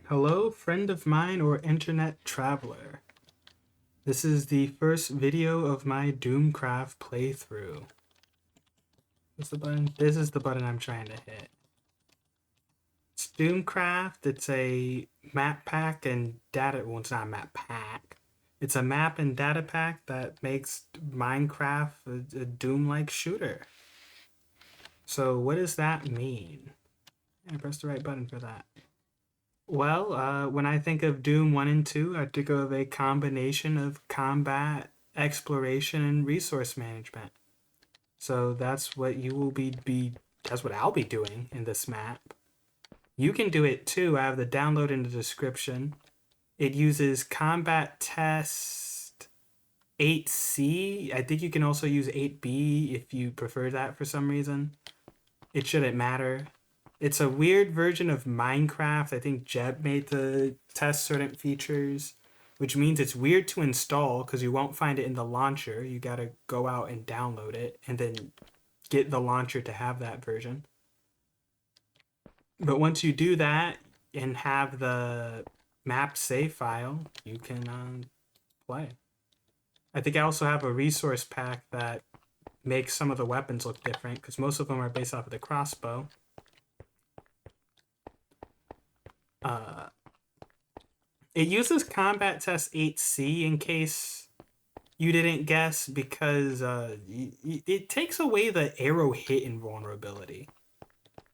Hello, friend of mine or internet traveler. This is the first video of my DOOMcraft playthrough. What's the button? This is the button I'm trying to hit. It's DOOMcraft. It's a map pack and data. Well, it's not a map pack. It's a map and data pack that makes Minecraft a Doom-like shooter. So what does that mean? I pressed the right button for that. Well, when I think of Doom 1 and 2, I think of a combination of combat, exploration, and resource management. So that's what you will that's what I'll be doing in this map. You can do it too. I have the download in the description. It uses Combat Test 8C. I think you can also use 8B if you prefer that for some reason. It shouldn't matter. It's a weird version of Minecraft. I think Jeb made the test certain features, which means it's weird to install because you won't find it in the launcher. You gotta go out and download it and then get the launcher to have that version. But once you do that and have the map save file, you can play. I think I also have a resource pack that makes some of the weapons look different because most of them are based off of the crossbow. It uses Combat Test 8C in case you didn't guess because it takes away the arrow hit invulnerability.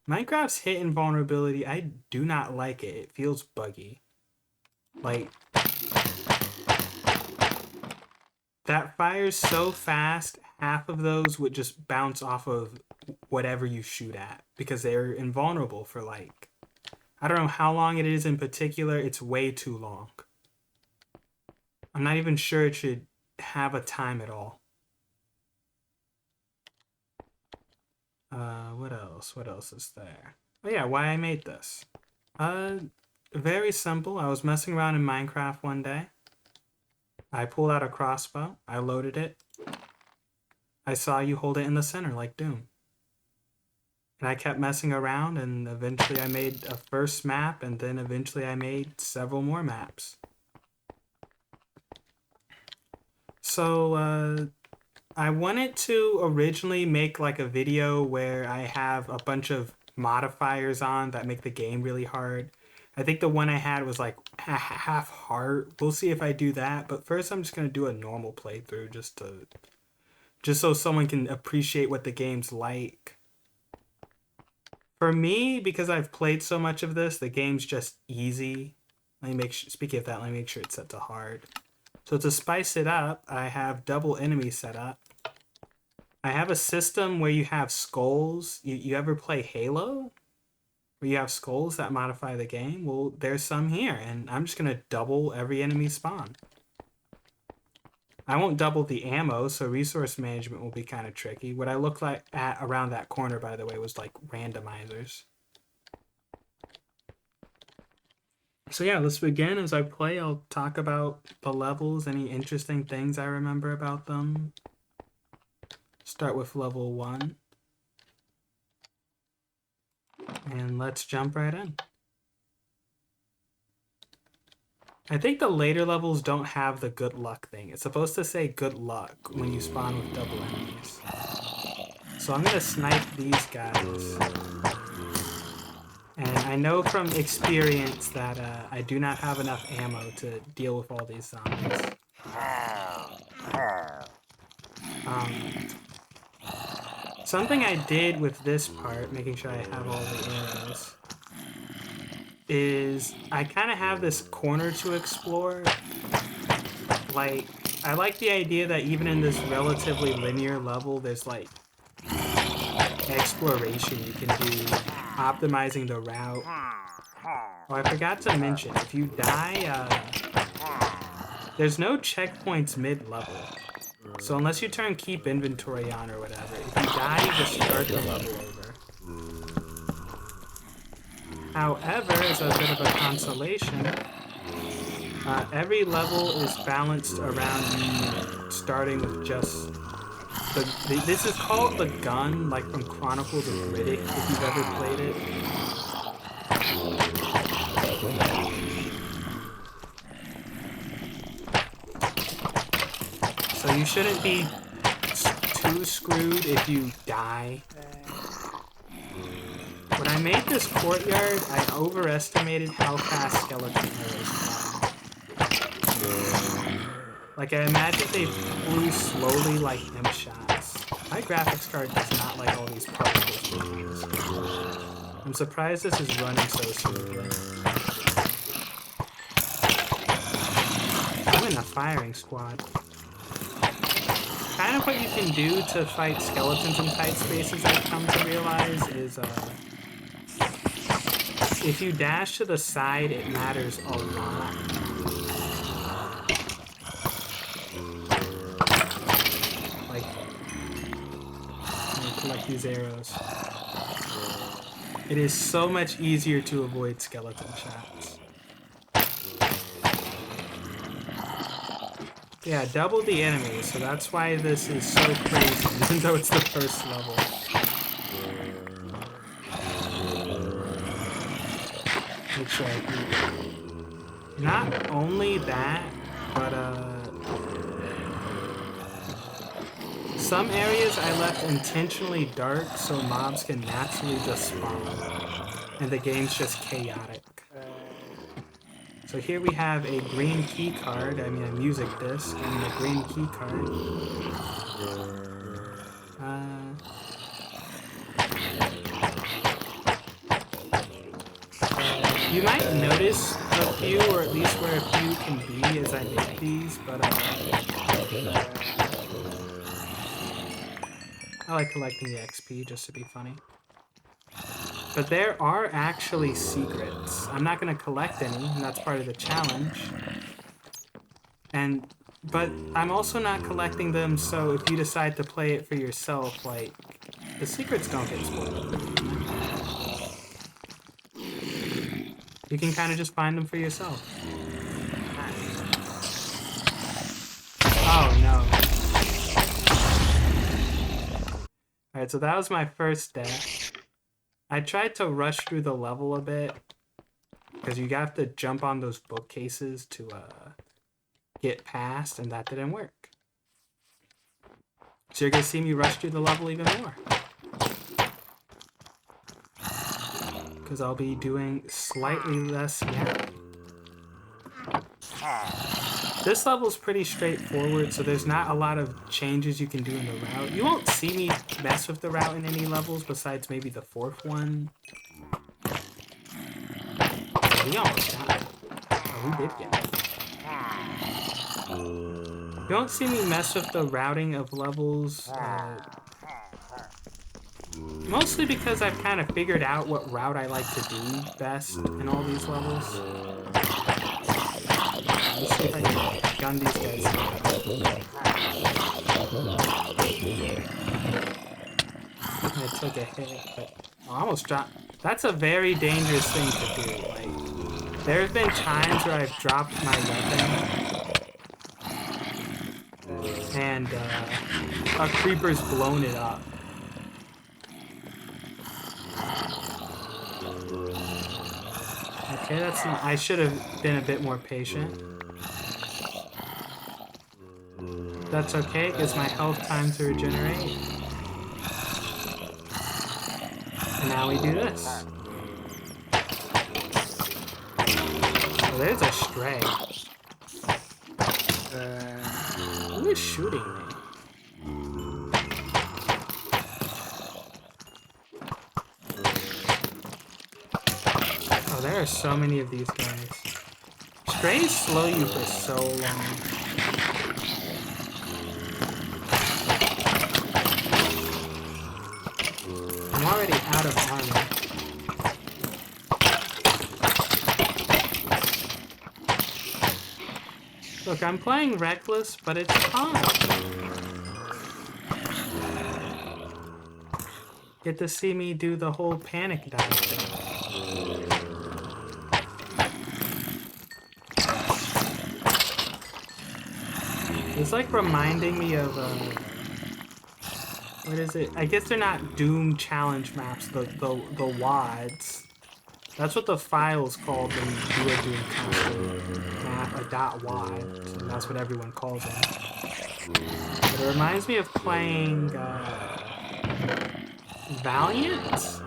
Minecraft's hit invulnerability, I do not like it. It feels buggy. Like, that fires so fast, half of those would just bounce off of whatever you shoot at because they're invulnerable for like, I don't know how long it is in particular. It's way too long. I'm not even sure it should have a time at all. What else? What else is there? Oh yeah, why I made this. Very simple. I was messing around in Minecraft one day. I pulled out a crossbow. I loaded it. I saw you hold it in the center like Doom. And I kept messing around, and eventually I made a first map, and then eventually I made several more maps. So, I wanted to originally make like a video where I have a bunch of modifiers on that make the game really hard. I think the one I had was like half hard. We'll see if I do that, but first I'm just going to do a normal playthrough just so someone can appreciate what the game's like. For me, because I've played so much of this, the game's just easy. Let me make sure, speaking of that, let me make sure it's set to hard. So to spice it up, I have double enemy set up. I have a system where you have skulls. You ever play Halo? Where you have skulls that modify the game? Well, there's some here, and I'm just going to double every enemy spawn. I won't double the ammo, so resource management will be kind of tricky. What I look like at around that corner, by the way, was like randomizers. So yeah, let's begin. As I play, I'll talk about the levels, any interesting things I remember about them. Start with level 1. And let's jump right in. I think the later levels don't have the good luck thing. It's supposed to say good luck when you spawn with double enemies. So I'm going to snipe these guys. And I know from experience that I do not have enough ammo to deal with all these zombies. Something I did with this part, making sure I have all the arrows, is I kind of have this corner to explore. Like, I like the idea that even in this relatively linear level, there's like exploration you can do, optimizing the route. Oh, I forgot to mention, if you die, there's no checkpoints mid-level. So unless you turn keep inventory on or whatever, if you die, you just start the level over. However, as a bit of a consolation, every level is balanced around you starting with just this is called the gun, like from Chronicles of Riddick, if you've ever played it. you shouldn't be too screwed if you die. When I made this courtyard, I overestimated how fast skeleton arrows fly. Like, I imagine they flew slowly like imp shots. My graphics card does not like all these particles. I'm surprised this is running so smoothly. I'm in a firing squad. Kind of what you can do to fight skeletons in tight spaces, I've come to realize, is if you dash to the side, it matters a lot. Like, I'm gonna collect these arrows. It is so much easier to avoid skeleton shots. Yeah, double the enemies, so that's why this is so crazy, even though it's the first level. Make sure I do. Not only that, but some areas I left intentionally dark so mobs can naturally just spawn, and the game's just chaotic. So here we have a green key card, a music disc, and a green key card. You might notice a few, or at least where a few can be as I make these, but I like collecting the XP just to be funny. But there are actually secrets. I'm not going to collect any, and that's part of the challenge. But I'm also not collecting them, so if you decide to play it for yourself, like, the secrets don't get spoiled. You can kind of just find them for yourself. Oh, no. Alright, so that was my first death. I tried to rush through the level a bit, because you have to jump on those bookcases to get past, and that didn't work. So you're going to see me rush through the level even more. Because I'll be doing slightly less yapping. This level's pretty straightforward, so there's not a lot of changes you can do in the route. You won't see me mess with the route in any levels besides maybe the fourth one. Oh, we almost got it. Oh, we did get it. You don't see me mess with the routing of levels, mostly because I've kind of figured out what route I like to do best in all these levels. Let's see if I can gun these guys. I took a hit, but I almost dropped. That's a very dangerous thing to do. Like, there have been times where I've dropped my weapon and a creeper's blown it up. Okay, that's not, I should have been a bit more patient. That's okay, it gives my health time to regenerate. And now we do this. Oh, there's a stray. Who is shooting me? Oh, there are so many of these guys. Strays slow you for so long. I'm already out of armor. Look, I'm playing reckless, but it's fun. Get to see me do the whole panic dive thing. It's like reminding me of what is it? I guess they're not Doom challenge maps, the WODs. That's what the file's called when you do a Doomcraft map, a .wad, and that's what everyone calls them. But it reminds me of playing Valiant.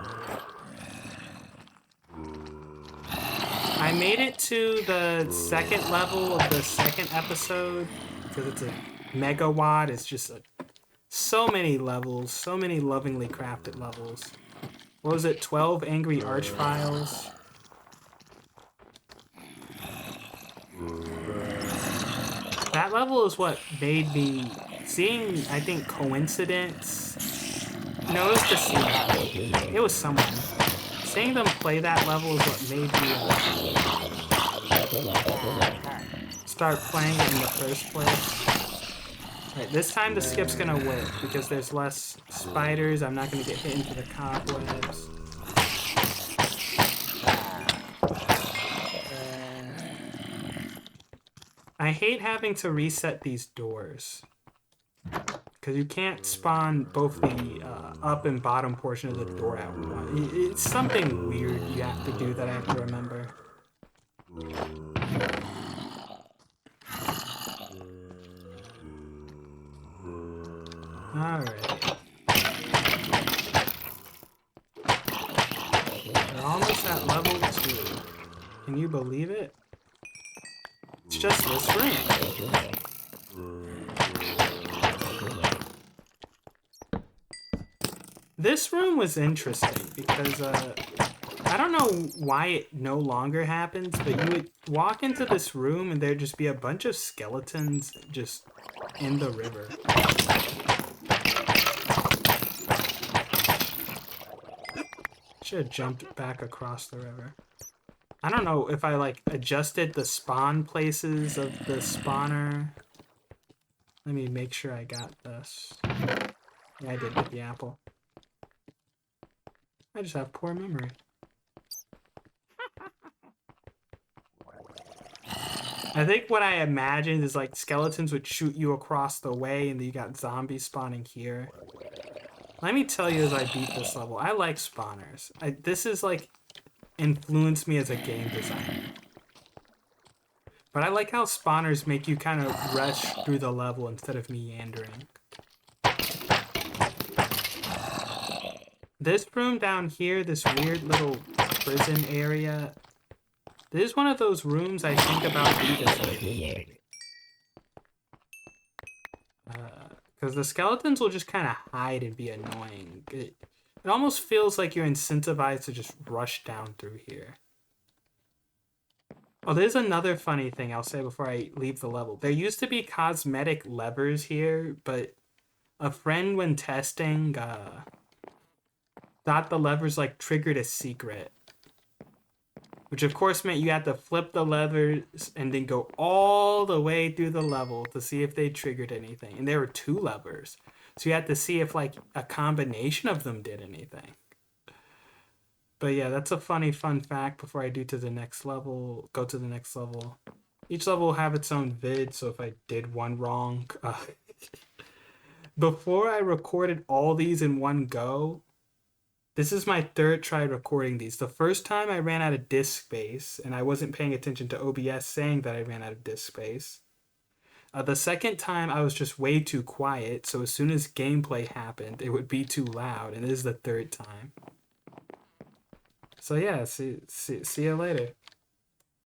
I made it to the second level of the second episode because it's a megawatt. It's just so many levels, so many lovingly crafted levels. What was it? 12 Angry Archviles. That level is what made me seeing, I think, Coincidence. No, it was the scene. It was someone. Seeing them play that level is what made me start playing it in the first place. Alright, this time the skip's gonna work because there's less spiders. I'm not gonna get hit into the cobwebs. I hate having to reset these doors because you can't spawn both the up and bottom portion of the door at once. It's something weird you have to do that I have to remember. Alright. We're almost at level 2. Can you believe it? It's just this room. This room was interesting because I don't know why it no longer happens, but you would walk into this room and there'd just be a bunch of skeletons just in the river. Should have jumped back across the river. I don't know if I like adjusted the spawn places of the spawner. Let me make sure I got this. Yeah, I did get the apple. I just have poor memory. I think what I imagined is like skeletons would shoot you across the way and then you got zombies spawning here. Let me tell you as I beat this level, I like spawners. This is like influenced me as a game designer. But I like how spawners make you kind of rush through the level instead of meandering. This room down here, this weird little prison area, this is one of those rooms I think about revisiting. Because the skeletons will just kind of hide and be annoying. It almost feels like you're incentivized to just rush down through here. Oh, there's another funny thing I'll say before I leave the level. There used to be cosmetic levers here, but a friend when testing thought the levers like triggered a secret. Which of course meant you had to flip the levers and then go all the way through the level to see if they triggered anything. And there were 2 levers. So you had to see if like a combination of them did anything. But yeah, that's a fun fact before I go to the next level. Each level will have its own vid, so if I did one wrong. Before I recorded all these in one go, this is my 3rd try recording these. The first time I ran out of disk space, and I wasn't paying attention to OBS saying that I ran out of disk space. The second time I was just way too quiet, so as soon as gameplay happened, it would be too loud, and this is the 3rd time. So yeah, see you later.